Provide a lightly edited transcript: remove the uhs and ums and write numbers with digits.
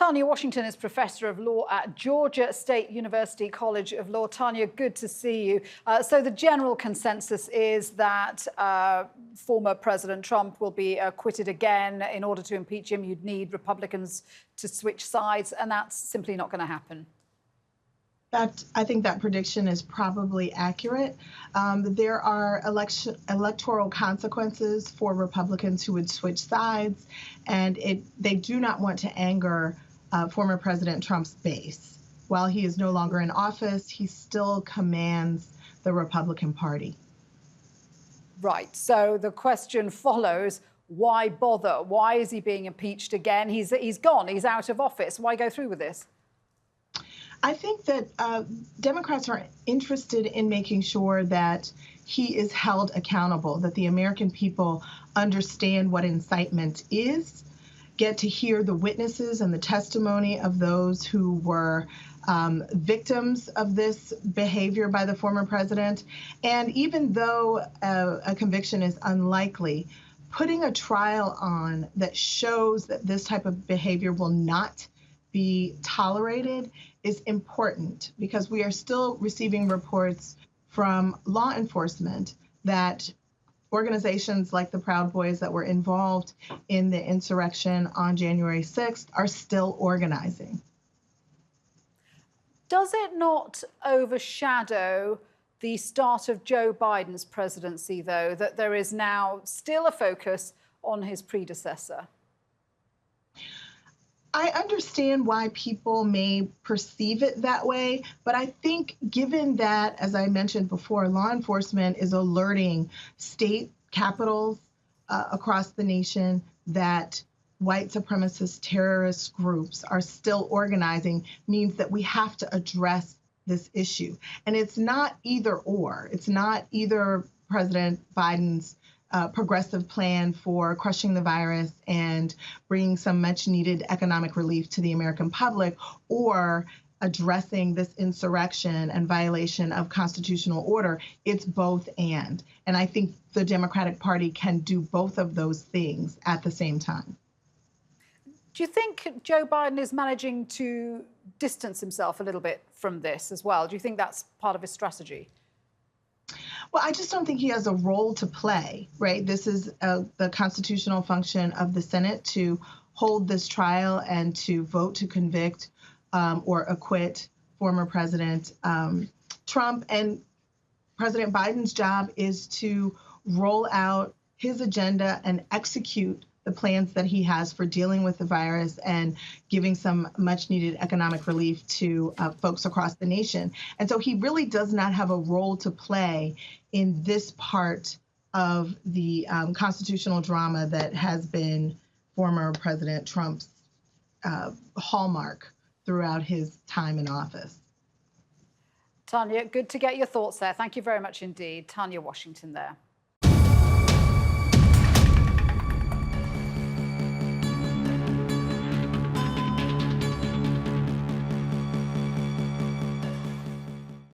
Tanya Washington is Professor of Law at Georgia State University College of Law. Tanya, good to see you. So the general consensus is that former President Trump will be acquitted again. In order to impeach him, you'd need Republicans to switch sides, and that's simply not going to happen. I think that prediction is probably accurate. There are electoral consequences for Republicans who would switch sides, and they do not want to anger former President Trump's base. While he is no longer in office, he still commands the Republican Party. Right. So the question follows, why bother? Why is he being impeached again? He's gone. He's out of office. Why go through with this? I think that Democrats are interested in making sure that he is held accountable, that the American people understand what incitement is, get to hear the witnesses and the testimony of those who were victims of this behavior by the former president. And even though a conviction is unlikely, putting a trial on that shows that this type of behavior will not be tolerated is important, because we are still receiving reports from law enforcement that organizations like the Proud Boys that were involved in the insurrection on January 6th are still organizing. Does it not overshadow the start of Joe Biden's presidency, though, that there is now still a focus on his predecessor? I understand why people may perceive it that way, but I think given that, as I mentioned before, law enforcement is alerting state capitals across the nation that white supremacist terrorist groups are still organizing, means that we have to address this issue. And it's not either or. It's not either President Biden's progressive plan for crushing the virus and bringing some much needed economic relief to the American public, or addressing this insurrection and violation of constitutional order. It's both and. And I think the Democratic Party can do both of those things at the same time. Do you think Joe Biden is managing to distance himself a little bit from this as well? Do you think that's part of his strategy? Well, I just don't think he has a role to play, right? This is the constitutional function of the Senate to hold this trial and to vote to convict or acquit former President Trump. And President Biden's job is to roll out his agenda and execute the plans that he has for dealing with the virus and giving some much needed economic relief to folks across the nation. And so he really does not have a role to play in this part of the constitutional drama that has been former President Trump's hallmark throughout his time in office. Tanya, good to get your thoughts there. Thank you very much indeed. Tanya Washington there.